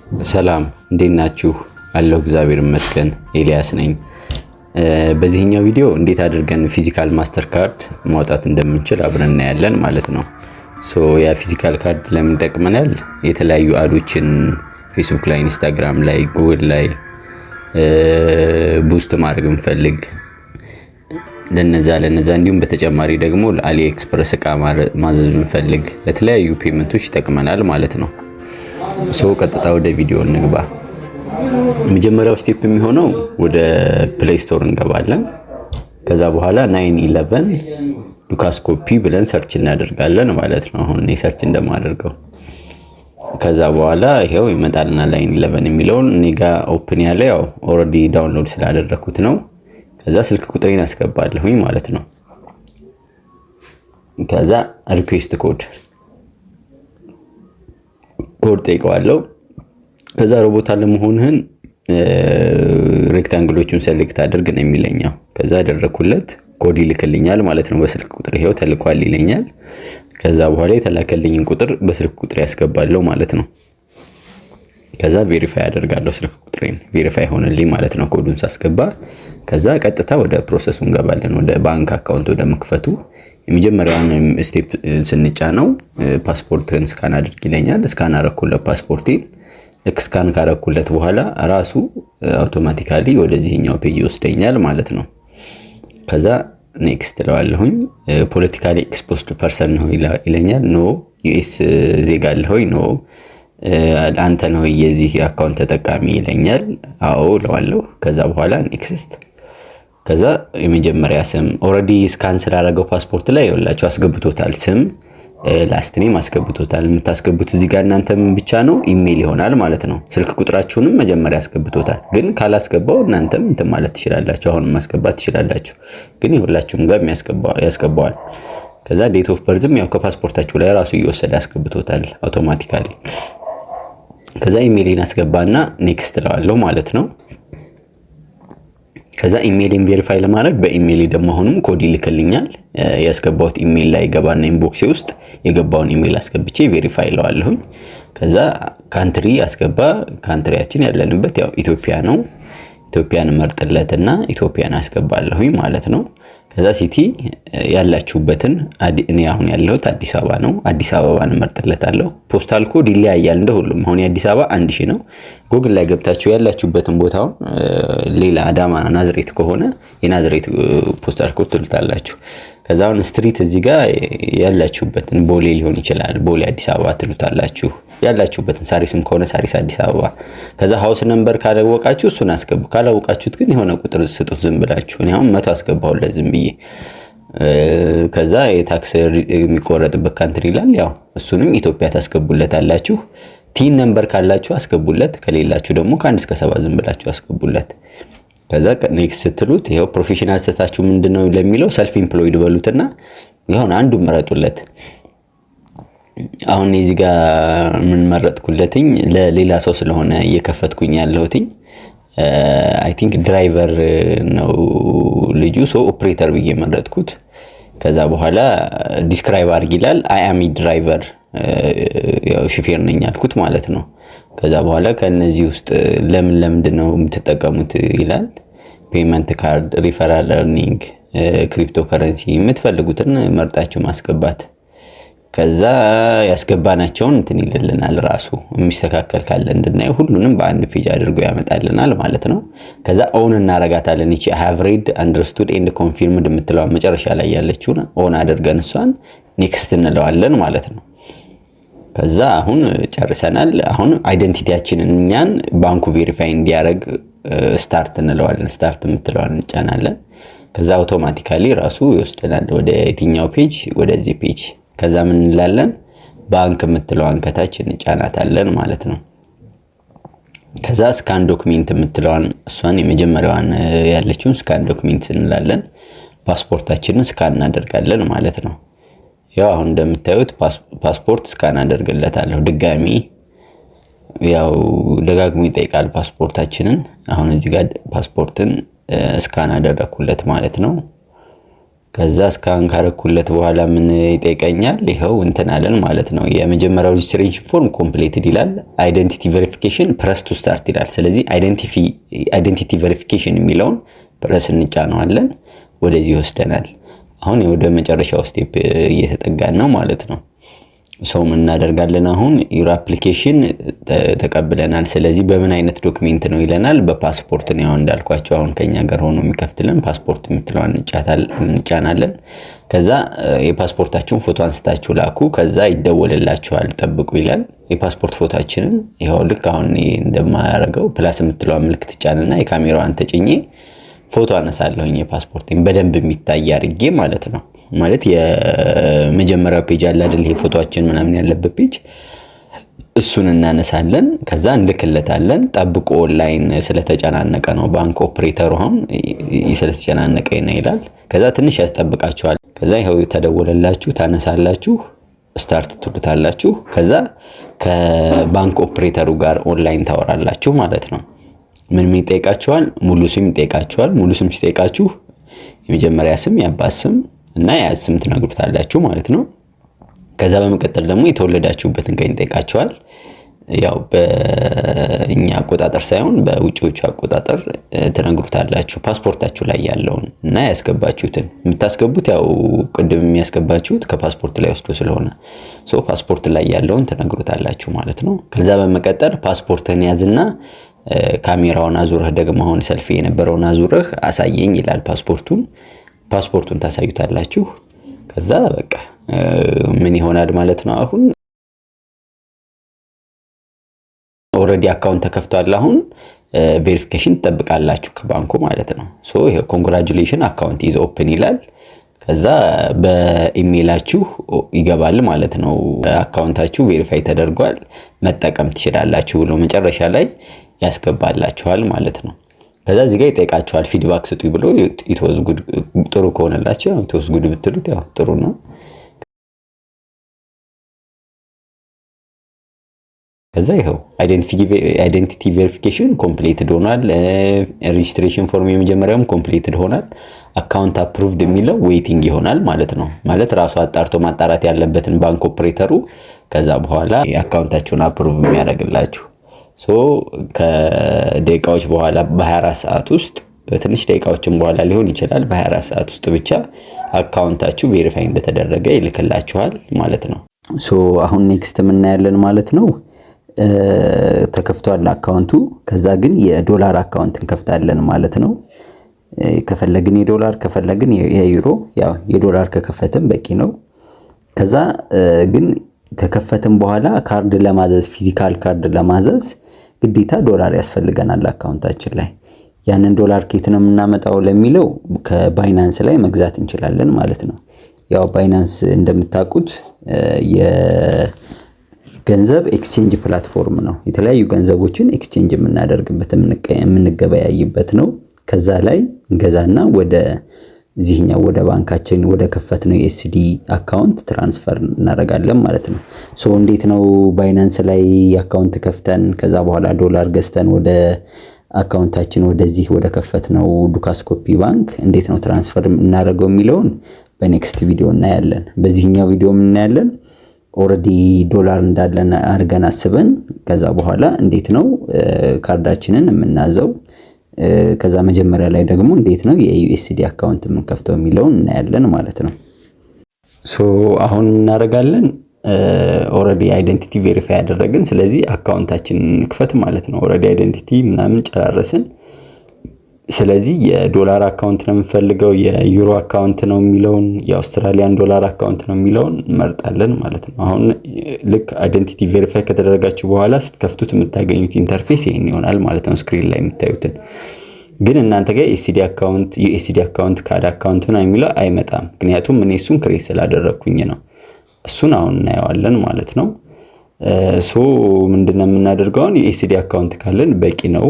ሰላም እንዴት ናችሁ? አለሁ እግዚአብሔር ይመስገን። ኤልያስ ነኝ። በዚህኛው ቪዲዮ እንዴት አድርገን ፊዚካል ማስተር ካርድ ማውጣት እንደምንችል አብረን እናያለን ማለት ነው። ያ ፊዚካል ካርድ ለምን ይጠቅመናል? የተለያዩ አዶችን ፌስቡክ ላይ፣ ኢንስታግራም ላይ፣ ጉግል ላይ ቡስት ማድረግ እንፈልግ ለነዛ እንዲሁም በተጨማሪ ደግሞ ለአሊ ኤክስፕረስ እቃ ማዘዝ እንፈልግ ለተለያዩ ፔመንቶች ይጠቅመናል ማለት ነው። ቀጥታ ወደ ቪዲዮ እንግባ። መጀመሪያው ስቴፕ የሚሆነው ወደ ፕሌይ ስቶር እንገባለን። ከዛ በኋላ 911 ሉካስ ኮፒ ብለን ሰርች እናደርጋለን ማለት ነው። አሁን እኔ ሰርች እንደማደርገው ከዛ በኋላ ይሄው ይመጣልና 911 የሚለውን እኔ ጋር ኦፕን ያለ ያው ኦሬዲ ዳውንሎድ ስላደረኩት ነው። ከዛ ስልክ ቁጥሬን አስገባለሁኝ ማለት ነው። ከዛ ሪኩዌስት ኮድ ጠይቀዋለሁ። ከዛ ሮቦት አለመሆንህን ሬክታንግሎቹን ሴሌክት አድርግ ነው የሚለኛው። ከዛ አደረኩለት ኮድ ይልክልኛል ማለት ነው። በስልክ ቁጥር ይሄው ተልኳል ይለኛል። ከዛ በኋላ የተላከልኝን ቁጥር በስልክ ቁጥር ያስገባለሁ ማለት ነው። ከዛ ቬሪፋይ አደርጋለሁ ስልክ ቁጥሬን ቬሪፋይ ሆነልኝ ማለት ነው ኮዱን ሳስገባ። ከዛ ቀጥታ ወደ ፕሮሰሱ እንገባለን። ወደ ባንክ አካውንት ወደ መክፈቱ የመጀመሪያውን ስቴፕ ስንጫነው ፓስፖርትን ስካን አድርግ ይለኛል። ስካን አረኩለት ፓስፖርቴን። ልክ ስካን ካረኩለት በኋላ ራሱ አውቶማቲካሊ ወደዚህኛው ፔጅ ይወስደኛል ማለት ነው። ከዛ ኔክስት እለዋለሁኝ። ፖለቲካሊ ኤክስፖዝድ ፐርሰን ነው ይለኛል። ኖ። ዩኤስ ዜጋ አለ ሆይ? ኖ። አንተ ነው የዚህ አካውንት ተጠቃሚ ይለኛል። አዎ እለዋለሁ። ከዛ በኋላ ኔክስት። ከዛ የመጀመሪያ ስም ኦሬዲ ስካን ስላደረገው ፓስፖርት ላይ ይወላችሁ አስገብቶታል። ስም ላስት ኔም አስገብቶታል። የምታስገቡት እዚህ ጋር እናንተም ብቻ ነው ኢሜል ይሆናል ማለት ነው። ስልክ ቁጥራችሁንም መጀመሪያ አስገብቶታል። ግን ካላስገባው እናንተም እንትን ማለት ትችላላችሁ። አሁንም ማስገባት ትችላላችሁ። ግን ይሁላችሁም ጋር ያስገባዋል። ከዛ ዴት ኦፍ በርዝም ያው ከፓስፖርታችሁ ላይ ራሱ እየወሰደ አስገብቶታል አውቶማቲካሊ። ከዛ ኢሜልን አስገባና ኔክስት እለዋለሁ ማለት ነው። ከዛ ኢሜልን ቬሪፋይ ለማድረግ በኢሜል ደግሞ አሁንም ኮድ ይልክልኛል። ያስገባውት ኢሜል ላይ ገባና ኢንቦክስ ውስጥ የገባውን ኢሜል አስገብቼ ቬሪፋይ ለዋለሁኝ። ከዛ ካንትሪ አስገባ። ካንትሪያችን ያለንበት ያው ኢትዮጵያ ነው። ኢትዮጵያን መርጥለትና ኢትዮጵያን አስገባለሁኝ ማለት ነው። ከዛ ሲቲ ያላችሁበትን እኔ አሁን ያለሁት አዲስ አበባ ነው። አዲስ አበባን መርጥለታለሁ። ፖስታል ኮድ ይለያያል እንደሁሉም። አሁን የአዲስ አበባ 1000 ነው። ጉግል ላይ ገብታችሁ ያላችሁበትን ቦታውን ሌላ አዳማ ናዝሬት ከሆነ የናዝሬት ፖስታል ኮድ ትሉታላችሁ። ከዛ አሁን ስትሪት እዚህ ጋር ያላችሁበትን ቦሌ ሊሆን ይችላል። ቦሌ አዲስ አበባ ትሉታላችሁ። ያላችሁበትን ሳሪስም ከሆነ ሳሪስ አዲስ አበባ። ከዛ ሃውስ ነምበር ካላወቃችሁ እሱን አስገቡ። ካላወቃችሁት ግን የሆነ ቁጥር ስጡት ዝም ብላችሁ። እኔ አሁን 100 አስገባሁለት ዝም ብዬ። ከዛ የታክስ የሚቆረጥበት ካንትሪ ይላል። ያው እሱንም ኢትዮጵያ ታስገቡለታላችሁ። ቲን ነምበር ካላችሁ አስገቡለት። ከሌላችሁ ደግሞ ከ1 እስከ 7 ዝም ብላችሁ አስገቡለት። ከዛ ኔክስት ስትሉት ይሄው ፕሮፌሽናል ስታታችሁ ምንድነው ለሚለው ሰልፍ ኢምፕሎይድ በሉትና ይሁን አንዱ መረጡለት። አሁን እዚህ ጋር ምን መረጥኩለትኝ ለሌላ ሰው ስለሆነ እየከፈትኩኝ ያለሁትኝ አይ ቲንክ ድራይቨር ነው ልጁ። ኦፕሬተር ብዬ መረጥኩት። ከዛ በኋላ ዲስክራይብ አድርግ ይላል። አይ አም ድራይቨር ያው ሹፌር ነኝ አልኩት ማለት ነው። ከዛ በኋላ ከነዚህ ውስጥ ለምንድነው የምትጠቀሙት ይላል። ፔመንት ካርድ፣ ሪፈራል ኤርኒንግ፣ ክሪፕቶ ከረንሲ የምትፈልጉትን መርጣችሁ ማስገባት። ከዛ ያስገባናቸውን እንትን ይልልናል ራሱ የሚስተካከል ካለ እንድናይ ሁሉንም በአንድ ፔጅ አድርጎ ያመጣልናል ማለት ነው። ከዛ ኦን እናረጋታለን። እቺ have read understood and confirmed የምትለው መጨረሻ ላይ ያለችውን ኦን አድርገን እሷን ኔክስት እንለዋለን ማለት ነው። ከዛ አሁን ጨርሰናል። አሁን አይደንቲቲያችንን እኛን ባንኩ ቬሪፋይ እንዲያደርግ ስታርት እንለዋለን። ስታርት የምትለዋን እንጫናለን። ከዛ አውቶማቲካሊ ራሱ ይወስደናል ወደ የትኛው ፔጅ? ወደዚህ ፔጅ። ከዛ ምን እንላለን? ባንክ የምትለዋን ከታች እንጫናታለን ማለት ነው። ከዛ ስካን ዶክመንት የምትለዋን እሷን የመጀመሪያዋን ያለችውን ስካን ዶክመንት እንላለን። ፓስፖርታችንን ስካን እናደርጋለን ማለት ነው። ያው አሁን እንደምታዩት ፓስፖርት ስካን አደርግለታለሁ። ድጋሚ ያው ደጋግሞ ይጠይቃል ፓስፖርታችንን። አሁን እዚህ ጋር ፓስፖርትን ስካን አደረኩለት ማለት ነው። ከዛ ስካን ካረኩለት በኋላ ምን ይጠይቀኛል? ይሄው እንትን አለን ማለት ነው። የመጀመሪያው ሬጅስትሬሽን ፎርም ኮምፕሊትድ ይላል። አይደንቲቲ ቬሪፊኬሽን ፕረስ ቱ ስታርት ይላል። ስለዚህ አይደንቲቲ ቬሪፊኬሽን የሚለውን ፕረስ እንጫነዋለን፣ ወደዚህ ይወስደናል። አሁን ወደ መጨረሻው ስቴፕ እየተጠጋን ነው ማለት ነው። ሰው ምን እናደርጋለን? አሁን ዩር አፕሊኬሽን ተቀብለናል። ስለዚህ በምን አይነት ዶክሜንት ነው ይለናል። በፓስፖርት ነው እንዳልኳቸው አሁን ከኛ ጋር ሆኖ የሚከፍትልን ፓስፖርት የምትለዋን እንጫናለን። ከዛ የፓስፖርታችሁን ፎቶ አንስታችሁ ላኩ፣ ከዛ ይደወልላችኋል ጠብቁ ይላል። የፓስፖርት ፎቶአችንን ይሄው ልክ አሁን እንደማያደርገው ፕላስ የምትለዋን ምልክት ጫንና የካሜራዋን ተጭኜ ፎቶ አነሳለሁኝ የፓስፖርቴን በደንብ የሚታይ አድርጌ ማለት ነው። ማለት የመጀመሪያው ፔጅ አለ አይደል? ይሄ ፎቶአችን ምናምን ያለበት ፔጅ እሱን እናነሳለን። ከዛ እንልክለታለን። ጠብቆ ኦንላይን ስለተጨናነቀ ነው ባንክ ኦፕሬተሩ አሁን ስለተጨናነቀ ነው ይላል። ከዛ ትንሽ ያስጠብቃችኋል። ከዛ ይሄው ተደወለላችሁ፣ ታነሳላችሁ፣ ስታርት ትሉታላችሁ። ከዛ ከባንክ ኦፕሬተሩ ጋር ኦንላይን ታወራላችሁ ማለት ነው። ምን ይጠይቃችኋል? ሙሉ ስም ይጠይቃችኋል። ሙሉ ስም ሲጠይቃችሁ የመጀመሪያ ስም፣ የአባት ስም እና የአያት ስም ትነግሩታላችሁ ማለት ነው። ከዛ በመቀጠል ደግሞ የተወለዳችሁበትን ቀን ይጠይቃችኋል። ያው በእኛ አቆጣጠር ሳይሆን በውጪዎቹ አቆጣጠር ትነግሩታላችሁ። ፓስፖርታችሁ ላይ ያለውን እና ያስገባችሁትን የምታስገቡት ያው ቅድም የሚያስገባችሁት ከፓስፖርት ላይ ወስዶ ስለሆነ ፓስፖርት ላይ ያለውን ትነግሩታላችሁ ማለት ነው። ከዛ በመቀጠል ፓስፖርትን ያዝና ካሜራውን አዙረህ ደግሞ አሁን ሰልፊ የነበረውን አዙረህ አሳየኝ ይላል። ፓስፖርቱን ታሳዩታላችሁ። ከዛ በቃ ምን ይሆናል ማለት ነው። አሁን ኦሬዲ አካውንት ተከፍቷል። አሁን ቬሪፊኬሽን ትጠብቃላችሁ ከባንኩ ማለት ነው። ይሄ ኮንግራቹሌሽን አካውንት ኢዝ ኦፕን ይላል። ከዛ በኢሜይላችሁ ይገባል ማለት ነው። አካውንታችሁ ቬሪፋይ ተደርጓል መጠቀም ትችላላችሁ ብሎ መጨረሻ ላይ ያስገባላችኋል ማለት ነው። ከዛ እዚህ ጋር ይጠይቃችኋል ፊድባክ ስጡ ብሎ ኢትወዝ ጉድ ጥሩ ከሆነላችሁ ኢትወዝ ጉድ ብትሉት ያው ጥሩ ነው። ከዛ ይሄው አይደንቲቲ ቬሪፊኬሽን ኮምፕሊትድ ሆኗል። ሬጅስትሬሽን ፎርም የመጀመሪያውም ኮምፕሊትድ ሆኗል። አካውንት አፕሩቭድ የሚለው ዌይቲንግ ይሆናል ማለት ነው። ማለት ራሱ አጣርቶ ማጣራት ያለበትን ባንክ ኦፕሬተሩ ከዛ በኋላ የአካውንታችሁን አፕሩቭ የሚያደርግላችሁ ከደቂቃዎች በኋላ በ24 ሰዓት ውስጥ በትንሽ ደቂቃዎችን በኋላ ሊሆን ይችላል። በ24 ሰዓት ውስጥ ብቻ አካውንታችሁ ቬሪፋይ እንደተደረገ ይልክላችኋል ማለት ነው። አሁን ኔክስት ምን እናያለን ማለት ነው። ተከፍቷል አካውንቱ። ከዛ ግን የዶላር አካውንት እንከፍታለን ማለት ነው። ከፈለግን የዶላር ከፈለግን የዩሮ፣ ያው የዶላር ከከፈተም በቂ ነው። ከዛ ግን ከከፈተም በኋላ ካርድ ለማዘዝ ፊዚካል ካርድ ለማዘዝ ግዴታ ዶላር ያስፈልገናል አካውንታችን ላይ። ያንን ዶላር ከየት ነው የምናመጣው ለሚለው ከባይናንስ ላይ መግዛት እንችላለን ማለት ነው። ያው ባይናንስ እንደምታውቁት የገንዘብ ኤክስቼንጅ ፕላትፎርም ነው። የተለያዩ ገንዘቦችን ኤክስቼንጅ የምናደርግበት የምንገበያይበት ነው። ከዛ ላይ እንገዛና ወደ ዚህኛው ወደ ባንካችን ወደ ከፈትነው የኤስዲ አካውንት ትራንስፈር እናደርጋለን ማለት ነው። እንዴት ነው ባይናንስ ላይ አካውንት ከፍተን ከዛ በኋላ ዶላር ገዝተን ወደ አካውንታችን ወደዚህ ወደ ከፈትነው ዱካስኮፒ ባንክ እንዴት ነው ትራንስፈር እናደርገው የሚለውን በኔክስት ቪዲዮ እናያለን። በዚህኛው ቪዲዮ እናያለን ኦሬዲ ዶላር እንዳለን አድርገን አስበን ከዛ በኋላ እንዴት ነው ካርዳችንን የምናዘው፣ ከዛ መጀመሪያ ላይ ደግሞ እንዴት ነው የዩኤስዲ አካውንት የምንከፍተው የሚለውን እናያለን ማለት ነው። አሁን እናደርጋለን ኦሬዲ አይደንቲቲ ቬሪፋይ ያደረግን፣ ስለዚህ አካውንታችንን እንክፈት ማለት ነው። ኦሬዲ አይደንቲቲ ምናምን ጨራረስን። ስለዚህ የዶላር አካውንት ነው የምንፈልገው፣ የዩሮ አካውንት ነው የሚለውን፣ የአውስትራሊያን ዶላር አካውንት ነው የሚለውን እንመርጣለን ማለት ነው። አሁን ልክ አይደንቲቲ ቬሪፋይ ከተደረጋችሁ በኋላ ስትከፍቱት የምታገኙት ኢንተርፌስ ይሄን ይሆናል ማለት ነው። ስክሪን ላይ የምታዩትን ግን እናንተ ጋር ኤስዲ አካውንት፣ ዩኤስዲ አካውንት፣ ካድ አካውንት ነው የሚለው አይመጣም። ምክንያቱም እኔ እሱን ክሬት ስላደረኩኝ ነው። እሱን አሁን እናየዋለን ማለት ነው። ምንድነው የምናደርገው? አሁን ዩኤስዲ አካውንት ካለን በቂ ነው።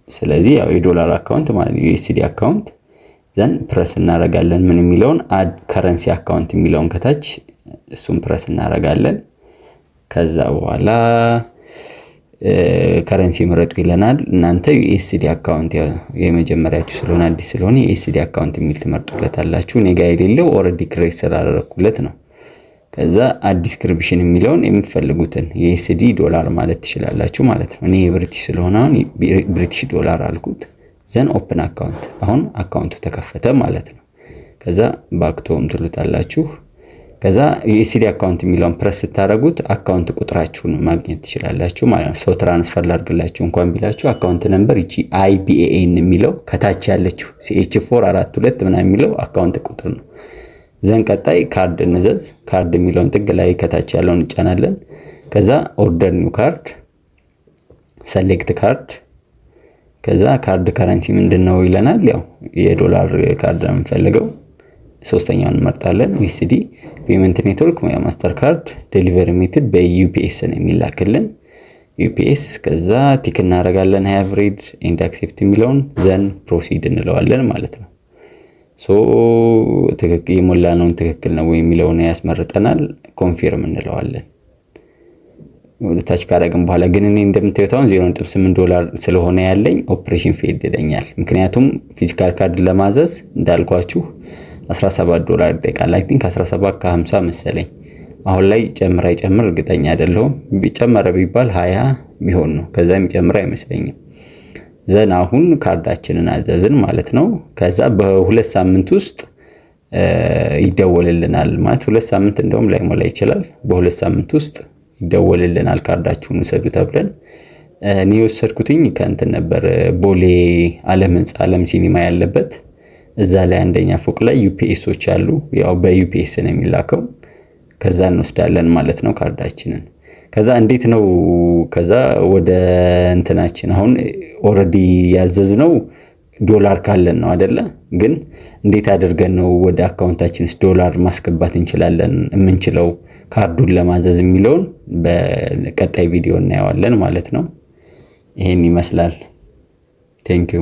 ስለዚህ ያው የዶላር አካውንት ማለት ነው ዩኤስዲ አካውንት ዘን ፕረስ እናደርጋለን። ምን የሚለውን አድ ከረንሲ አካውንት የሚለውን ከታች እሱን ፕረስ እናደርጋለን። ከዛ በኋላ ከረንሲ ምረጡ ይለናል። እናንተ USD አካውንት የመጀመሪያችሁ ስለሆነ አዲስ ስለሆነ USD አካውንት የሚል ትመርጡለታላችሁ። እኔ ጋር የሌለው ኦሬዲ ክሬት ስላደረኩለት ነው። ከዛ አድ ዲስክሪፕሽን የሚለውን የምትፈልጉትን USD ዶላር ማለት ትችላላችሁ ማለት ነው። እኔ ብሪቲሽ ስለሆነ አሁን ብሪቲሽ ዶላር አልኩት። ዘን ኦፕን አካውንት። አሁን አካውንቱ ተከፈተ ማለት ነው። ከዛ ባክቶም ትሉታላችሁ። ከዛ USD አካውንት የሚለውን ፕረስ ስታደርጉት አካውንት ቁጥራችሁን ማግኘት ትችላላችሁ ማለት ነው። ሰው ትራንስፈር ላድርግላችሁ እንኳን ቢላችሁ አካውንት ነምበር እቺ IBAN የሚለው ከታች ያለችው CH442 ምናምን የሚለው አካውንት ቁጥር ነው። ዘን ቀጣይ ካርድ እንዘዝ። ካርድ የሚለውን ጥግ ላይ ከታች ያለውን እንጫናለን። ከዛ ኦርደር ኒው ካርድ፣ ሰሌክት ካርድ። ከዛ ካርድ ከረንሲ ምንድነው ይለናል። ያው የዶላር ካርድ ነው የምንፈልገው። ሶስተኛውን እንመርጣለን። USD ፔመንት ኔትወርክ ወይ ማስተር ካርድ፣ ዴሊቨሪ ሜተድ በUPS ነው የሚላክልን UPS። ከዛ ቲክ እናደርጋለን ሃቭ ሪድ ኤንድ አክሴፕት የሚለውን ዘን ፕሮሲድ እንለዋለን ማለት ነው። ሶ ትክክል የሞላነውን ትክክል ነው ወይ የሚለውን ያስመርጠናል። ኮንፊርም እንለዋለን። ወደ ታች ካደረግን በኋላ ግን እኔ እንደምታዩት አሁን $0.8 ስለሆነ ያለኝ ኦፕሬሽን ፌልድ ይለኛል። ምክንያቱም ፊዚካል ካርድ ለማዘዝ እንዳልኳችሁ $17 ይጠይቃል። አይ ቲንክ 17 ከ50 መሰለኝ። አሁን ላይ ጨምራ ይጨምር እርግጠኛ አይደለሁም። ቢጨመረ ቢባል 20 ቢሆን ነው። ከዛም ጨምራ አይመስለኝም። ዘን አሁን ካርዳችንን አዘዝን ማለት ነው። ከዛ በ2 ሳምንት ውስጥ ይደወልልናል ማለት 2 ሳምንት እንደውም ላይሞላ ይችላል። በ2 ሳምንት ውስጥ ይደወልልናል ካርዳችሁን ውሰዱ ተብለን። እኔ ወሰድኩትኝ ከእንትን ነበር ቦሌ ዓለም ህንጻ ዓለም ሲኒማ ያለበት እዛ ላይ አንደኛ ፎቅ ላይ UPSዎች አሉ። ያው በUPS ነው የሚላከው። ከዛ እንወስዳለን ማለት ነው ካርዳችንን። ከዛ እንዴት ነው ከዛ ወደ እንትናችን አሁን ኦሬዲ ያዘዝነው ዶላር ካለን ነው አይደለ? ግን እንዴት አድርገን ነው ወደ አካውንታችንስ ዶላር ማስገባት እንችላለን የምንችለው ካርዱን ለማዘዝ የሚለውን በቀጣይ ቪዲዮ እናየዋለን ማለት ነው። ይሄን ይመስላል። ቴንክ ዩ